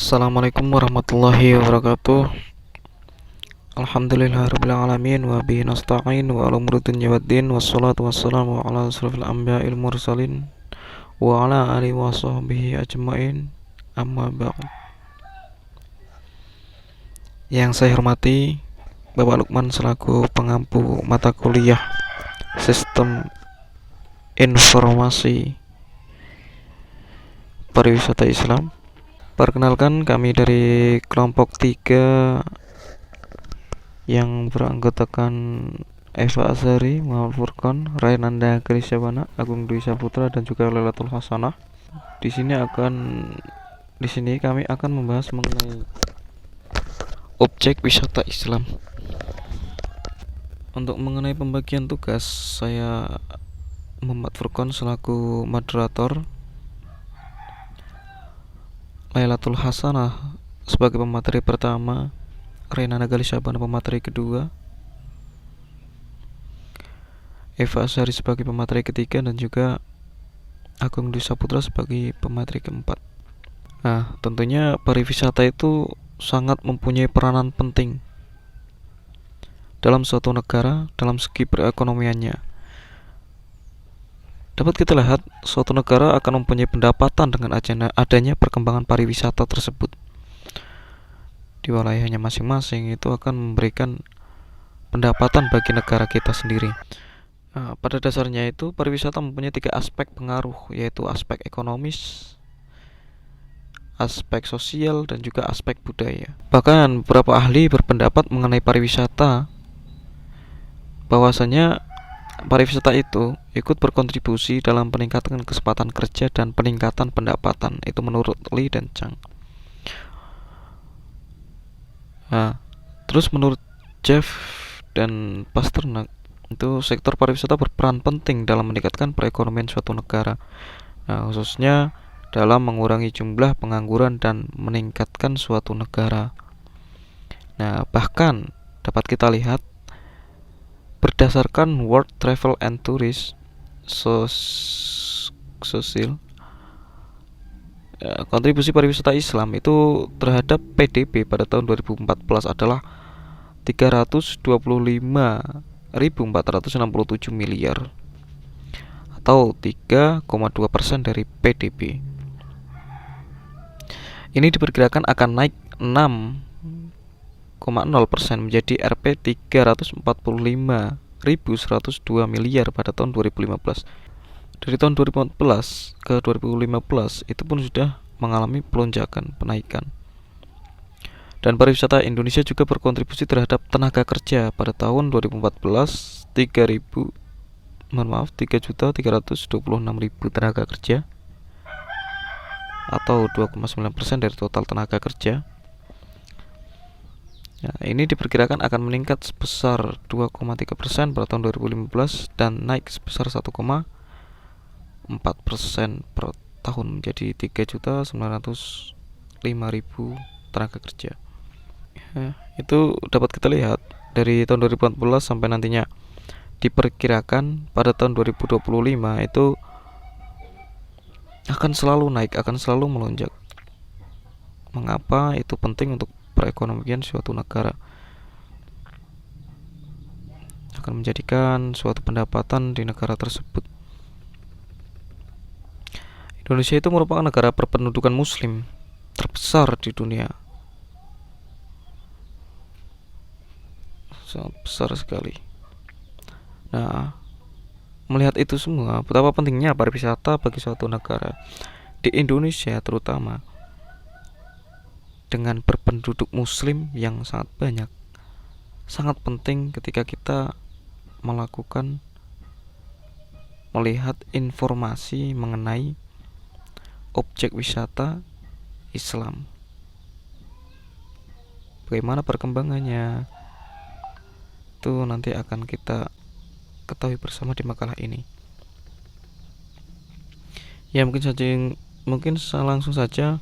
Assalamualaikum warahmatullahi wabarakatuh. Alhamdulillahirrabbilalamin. Wa bihi nasta'in wa ala umuri dunya waddin. Wassalatu wassalamu ala asrafil anbiya'il mursalin wa ala alihi wa sahbihi ajmain. Amma ba'd. Yang saya hormati Bapak Lukman selaku pengampu mata kuliah Sistem Informasi Pariwisata Islam. Perkenalkan, kami dari kelompok 3 yang beranggotakan Eva Azhari, Muhammad Furqan, Rainanda Krisyabana, Agung Dwi Saputra, dan juga Lailatul Hasanah. Di sini kami akan membahas mengenai objek wisata Islam. Untuk mengenai pembagian tugas, saya Muhammad Furqan selaku moderator, Lailatul Hasanah sebagai pemateri pertama, Rainanda Krisyabana pemateri kedua, Eva Azhari sebagai pemateri ketiga, dan juga Agung Dwi Saputra sebagai pemateri keempat. Nah, tentunya pariwisata itu sangat mempunyai peranan penting dalam suatu negara dalam segi perekonomiannya. Dapat kita lihat, suatu negara akan mempunyai pendapatan dengan adanya perkembangan pariwisata tersebut. Di wilayahnya masing-masing itu akan memberikan pendapatan bagi negara kita sendiri. Nah, pada dasarnya itu pariwisata mempunyai 3 aspek pengaruh, yaitu aspek ekonomis, aspek sosial, dan juga aspek budaya. Bahkan beberapa ahli berpendapat mengenai pariwisata bahwasanya pariwisata itu ikut berkontribusi dalam peningkatan kesempatan kerja dan peningkatan pendapatan. Itu menurut Lee dan Chang. Nah, terus menurut Jeff dan Pasternak, itu sektor pariwisata berperan penting dalam meningkatkan perekonomian suatu negara. Nah, khususnya dalam mengurangi jumlah pengangguran dan meningkatkan suatu negara. Nah, bahkan dapat kita lihat berdasarkan World Travel and Tourist Social, kontribusi pariwisata Islam itu terhadap PDB pada tahun 2014 adalah 325.467 miliar atau 3,2% dari PDB. Ini diperkirakan akan naik 6,0% menjadi Rp 345.102 miliar pada tahun 2015. Dari tahun 2014 ke 2015 itu pun sudah mengalami pelonjakan, penaikan. Dan pariwisata Indonesia juga berkontribusi terhadap tenaga kerja pada tahun 2014 3.326.000 tenaga kerja atau 2,9% dari total tenaga kerja. Nah, ini diperkirakan akan meningkat sebesar 2,3% pada tahun 2015 dan naik sebesar 1,4% per tahun menjadi 3.905.000 tenaga kerja. Ya, itu dapat kita lihat dari tahun 2014 sampai nantinya diperkirakan pada tahun 2025 itu akan selalu naik, akan selalu melonjak. Mengapa itu penting untuk perekonomian suatu negara? Akan menjadikan suatu pendapatan di negara tersebut. Indonesia itu merupakan negara berpendudukan muslim terbesar di dunia. Sangat besar sekali. Nah, melihat itu semua, betapa pentingnya pariwisata bagi suatu negara. Di Indonesia terutama, dengan berpenduduk muslim yang sangat banyak, sangat penting ketika kita melihat informasi mengenai objek wisata Islam. Bagaimana perkembangannya, itu nanti akan kita ketahui bersama di makalah ini. Ya, mungkin langsung saja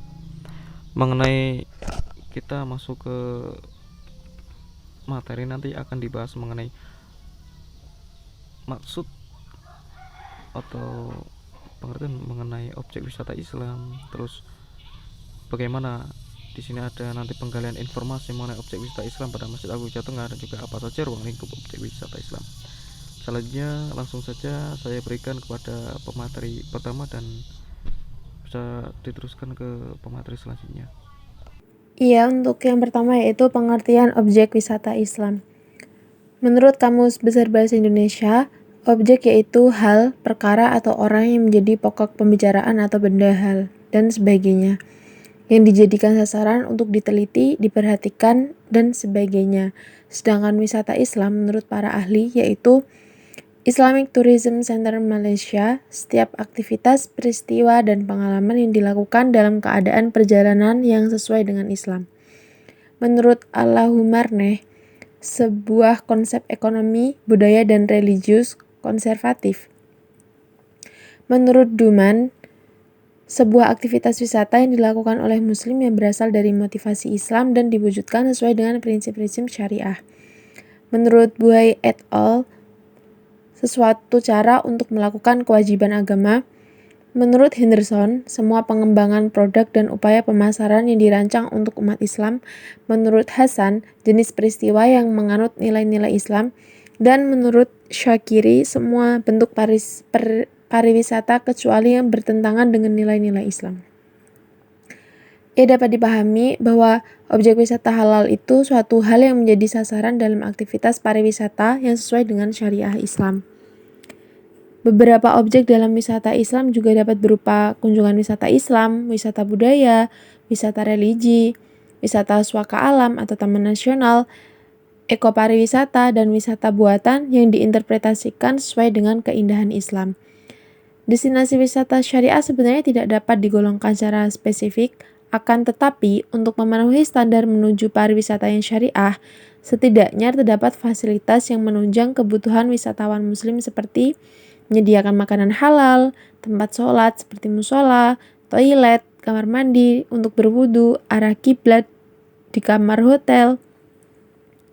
mengenai kita masuk ke materi. Nanti akan dibahas mengenai maksud atau pengertian mengenai objek wisata Islam, terus bagaimana Di sini ada nanti penggalian informasi mengenai objek wisata Islam pada Masjid Agung Jawa Tengah dan juga apa saja ruang lingkup objek wisata Islam. Selanjutnya langsung saja saya berikan kepada pemateri pertama dan bisa diteruskan ke pemateri selanjutnya. Iya, untuk yang pertama yaitu pengertian objek wisata Islam. Menurut Kamus Besar Bahasa Indonesia, objek yaitu hal, perkara, atau orang yang menjadi pokok pembicaraan atau benda, hal, dan sebagainya, yang dijadikan sasaran untuk diteliti, diperhatikan, dan sebagainya. Sedangkan wisata Islam menurut para ahli yaitu Islamic Tourism Center Malaysia, setiap aktivitas, peristiwa, dan pengalaman yang dilakukan dalam keadaan perjalanan yang sesuai dengan Islam. Menurut Allahumarneh, sebuah konsep ekonomi, budaya, dan religius konservatif. Menurut Duman, sebuah aktivitas wisata yang dilakukan oleh muslim yang berasal dari motivasi Islam dan diwujudkan sesuai dengan prinsip-prinsip syariah. Menurut Buhai et al., sesuatu cara untuk melakukan kewajiban agama. Menurut Henderson, semua pengembangan produk dan upaya pemasaran yang dirancang untuk umat Islam. Menurut Hasan, jenis peristiwa yang menganut nilai-nilai Islam. Dan menurut Syakiri, semua bentuk pariwisata kecuali yang bertentangan dengan nilai-nilai Islam. Dapat dipahami bahwa objek wisata halal itu suatu hal yang menjadi sasaran dalam aktivitas pariwisata yang sesuai dengan syariah Islam. Beberapa objek dalam wisata Islam juga dapat berupa kunjungan wisata Islam, wisata budaya, wisata religi, wisata swaka alam atau taman nasional, ekopariwisata, dan wisata buatan yang diinterpretasikan sesuai dengan keindahan Islam. Destinasi wisata syariah sebenarnya tidak dapat digolongkan secara spesifik, akan tetapi untuk memenuhi standar menuju pariwisata yang syariah, setidaknya terdapat fasilitas yang menunjang kebutuhan wisatawan muslim seperti menyediakan makanan halal, tempat sholat seperti musola, toilet, kamar mandi untuk berwudu, arah kiblat di kamar hotel,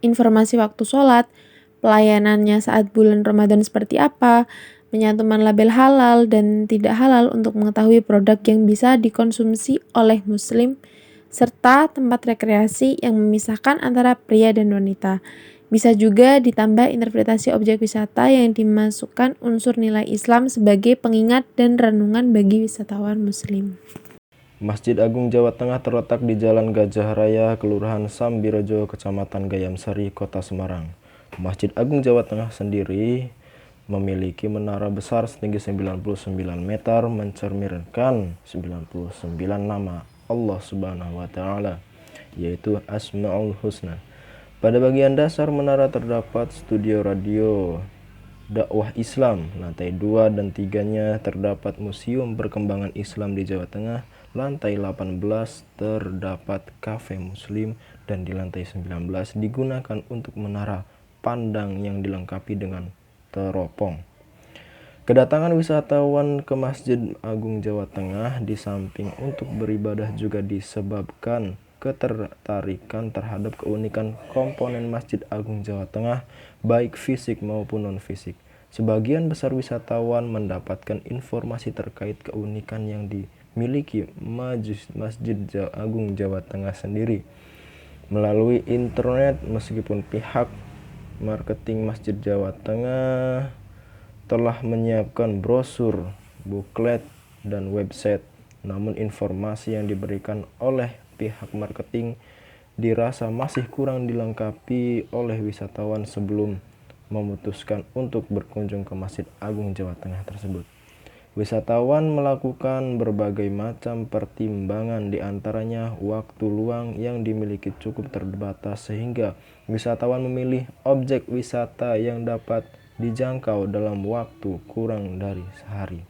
informasi waktu sholat, pelayanannya saat bulan Ramadan seperti apa, penyantuman label halal dan tidak halal untuk mengetahui produk yang bisa dikonsumsi oleh muslim, serta tempat rekreasi yang memisahkan antara pria dan wanita. Bisa juga ditambah interpretasi objek wisata yang dimasukkan unsur nilai Islam sebagai pengingat dan renungan bagi wisatawan muslim. Masjid Agung Jawa Tengah terletak di Jalan Gajah Raya, Kelurahan Sambirejo, Kecamatan Gayamsari, Kota Semarang. Masjid Agung Jawa Tengah sendiri memiliki menara besar setinggi 99 meter mencerminkan 99 nama Allah Subhanahu wa Ta'ala, yaitu Asmaul Husna. Pada bagian dasar menara terdapat studio radio dakwah Islam. Lantai 2 dan 3-nya terdapat Museum Perkembangan Islam di Jawa Tengah. Lantai 18 terdapat kafe muslim dan di lantai 19 digunakan untuk menara pandang yang dilengkapi dengan teropong. Kedatangan wisatawan ke Masjid Agung Jawa Tengah di samping untuk beribadah juga disebabkan ketertarikan terhadap keunikan komponen Masjid Agung Jawa Tengah, baik fisik maupun non-fisik. Sebagian besar wisatawan mendapatkan informasi terkait keunikan yang dimiliki Masjid Agung Jawa Tengah sendiri melalui internet, meskipun pihak marketing Masjid Jawa Tengah telah menyiapkan brosur, buklet, dan website. Namun informasi yang diberikan oleh pihak marketing dirasa masih kurang dilengkapi oleh wisatawan sebelum memutuskan untuk berkunjung ke Masjid Agung Jawa Tengah tersebut. Wisatawan melakukan berbagai macam pertimbangan, diantaranya waktu luang yang dimiliki cukup terbatas sehingga wisatawan memilih objek wisata yang dapat dijangkau dalam waktu kurang dari sehari.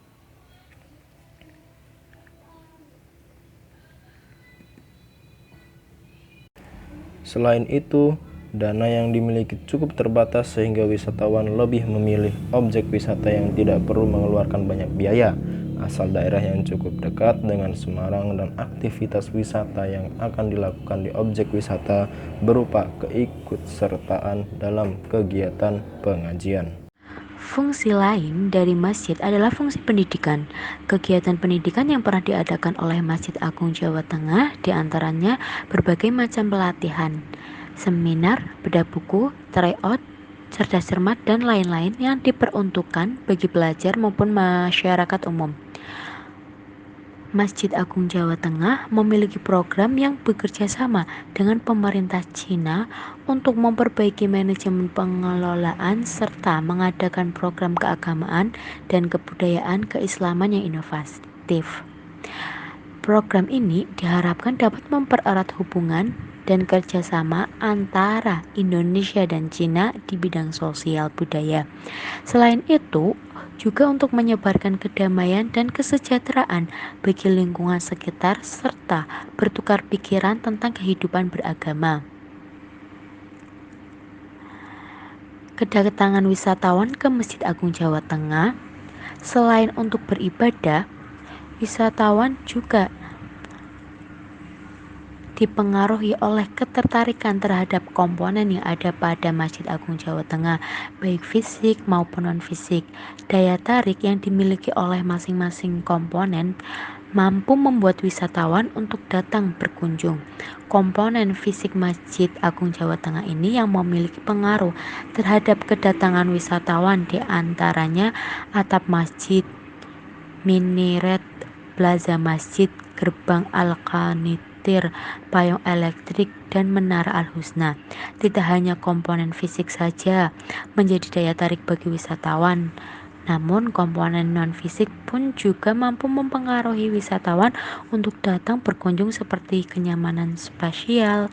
Selain itu, dana yang dimiliki cukup terbatas sehingga wisatawan lebih memilih objek wisata yang tidak perlu mengeluarkan banyak biaya, asal daerah yang cukup dekat dengan Semarang, dan aktivitas wisata yang akan dilakukan di objek wisata berupa keikutsertaan dalam kegiatan pengajian. Fungsi lain dari masjid adalah fungsi pendidikan. Kegiatan pendidikan yang pernah diadakan oleh Masjid Agung Jawa Tengah diantaranya berbagai macam pelatihan, seminar, bedah buku, tryout, cerdas cermat, dan lain-lain yang diperuntukkan bagi pelajar maupun masyarakat umum. Masjid Agung Jawa Tengah memiliki program yang bekerja sama dengan pemerintah Cina untuk memperbaiki manajemen pengelolaan serta mengadakan program keagamaan dan kebudayaan keislaman yang inovatif. Program ini diharapkan dapat mempererat hubungan dan kerjasama antara Indonesia dan Cina di bidang sosial budaya. Selain itu, juga untuk menyebarkan kedamaian dan kesejahteraan bagi lingkungan sekitar serta bertukar pikiran tentang kehidupan beragama. Kedatangan wisatawan ke Masjid Agung Jawa Tengah selain untuk beribadah, wisatawan juga dipengaruhi oleh ketertarikan terhadap komponen yang ada pada Masjid Agung Jawa Tengah, baik fisik maupun non-fisik. Daya tarik yang dimiliki oleh masing-masing komponen mampu membuat wisatawan untuk datang berkunjung. Komponen fisik Masjid Agung Jawa Tengah ini yang memiliki pengaruh terhadap kedatangan wisatawan, di antaranya atap masjid, minaret, plaza masjid, gerbang Al-Qanitir, payung elektrik, dan menara Al-Husna. Tidak hanya komponen fisik saja menjadi daya tarik bagi wisatawan, namun komponen non-fisik pun juga mampu mempengaruhi wisatawan untuk datang berkunjung seperti kenyamanan spasial,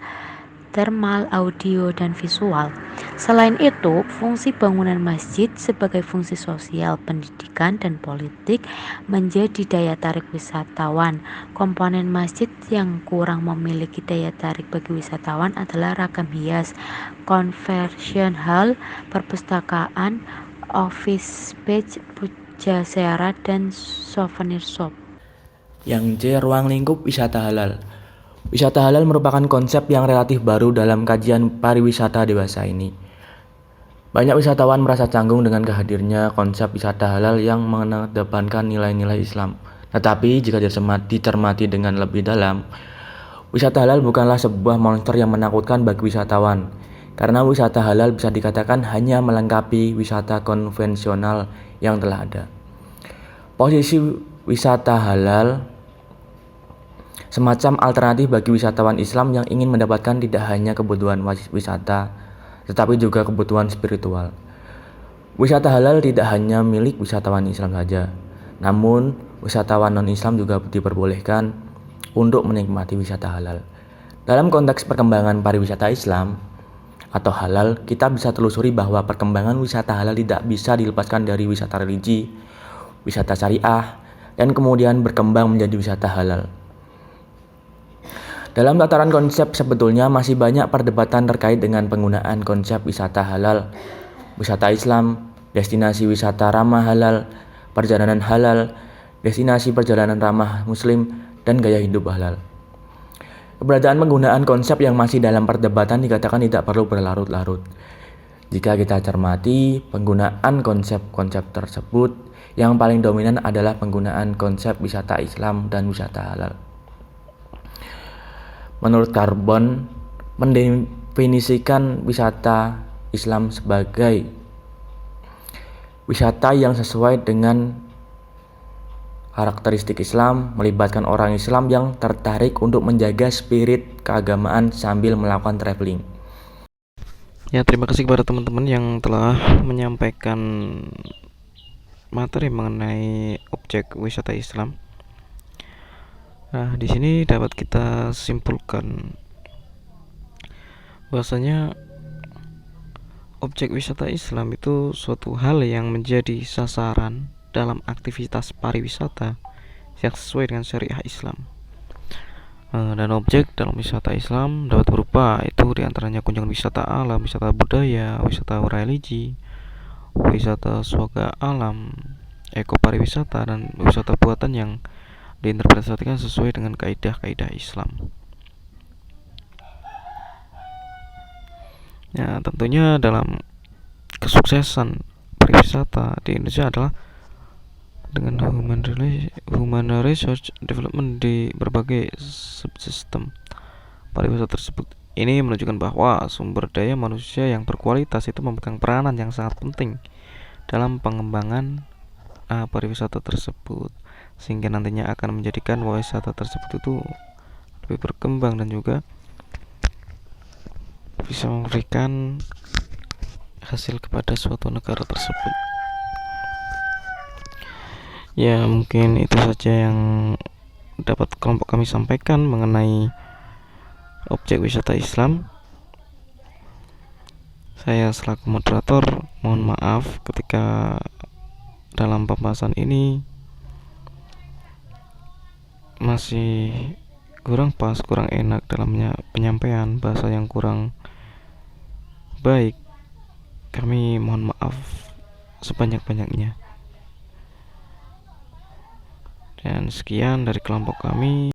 termal, audio, dan visual. Selain itu, fungsi bangunan masjid sebagai fungsi sosial, pendidikan, dan politik menjadi daya tarik wisatawan. Komponen masjid yang kurang memiliki daya tarik bagi wisatawan adalah ragam hias, convention hall, perpustakaan, office space, pujasera, dan souvenir shop. Yang C. Ruang lingkup wisata halal. Wisata halal merupakan konsep yang relatif baru dalam kajian pariwisata dewasa ini. Banyak wisatawan merasa canggung dengan kehadirnya konsep wisata halal yang mengedepankan nilai-nilai Islam. Tetapi jika dicermati dengan lebih dalam, wisata halal bukanlah sebuah monster yang menakutkan bagi wisatawan. Karena wisata halal bisa dikatakan hanya melengkapi wisata konvensional yang telah ada. Posisi wisata halal semacam alternatif bagi wisatawan Islam yang ingin mendapatkan tidak hanya kebutuhan wisata, tetapi juga kebutuhan spiritual. Wisata halal tidak hanya milik wisatawan Islam saja, namun wisatawan non-Islam juga diperbolehkan untuk menikmati wisata halal. Dalam konteks perkembangan pariwisata Islam atau halal, kita bisa telusuri bahwa perkembangan wisata halal tidak bisa dilepaskan dari wisata religi, wisata syariah, dan kemudian berkembang menjadi wisata halal. Dalam tataran konsep sebetulnya masih banyak perdebatan terkait dengan penggunaan konsep wisata halal, wisata Islam, destinasi wisata ramah halal, perjalanan halal, destinasi perjalanan ramah muslim, dan gaya hidup halal. Keberadaan penggunaan konsep yang masih dalam perdebatan dikatakan tidak perlu berlarut-larut. Jika kita cermati penggunaan konsep-konsep tersebut, yang paling dominan adalah penggunaan konsep wisata Islam dan wisata halal. Menurut Carbon, mendefinisikan wisata Islam sebagai wisata yang sesuai dengan karakteristik Islam, melibatkan orang Islam yang tertarik untuk menjaga spirit keagamaan sambil melakukan traveling. Ya, terima kasih kepada teman-teman yang telah menyampaikan materi mengenai objek wisata Islam. Nah, di sini dapat kita simpulkan bahwasanya objek wisata Islam itu suatu hal yang menjadi sasaran dalam aktivitas pariwisata yang sesuai dengan syariah Islam. Dan objek dalam wisata Islam dapat berupa itu diantaranya kunjungan wisata alam, wisata budaya, wisata religi, wisata swaga alam, ekopariwisata, dan wisata buatan yang diinterpretasikan sesuai dengan kaidah-kaidah Islam. Ya, tentunya dalam kesuksesan pariwisata di Indonesia adalah dengan human resource development di berbagai subsistem pariwisata tersebut. Ini menunjukkan bahwa sumber daya manusia yang berkualitas itu memegang peranan yang sangat penting dalam pengembangan pariwisata tersebut, sehingga nantinya akan menjadikan wisata tersebut itu lebih berkembang dan juga bisa memberikan hasil kepada suatu negara tersebut. Ya, mungkin itu saja yang dapat kelompok kami sampaikan mengenai objek wisata Islam. Saya selaku moderator mohon maaf ketika dalam pembahasan ini masih kurang pas, kurang enak dalamnya penyampaian, bahasa yang kurang baik. Kami mohon maaf sebanyak-banyaknya. Dan sekian dari kelompok kami.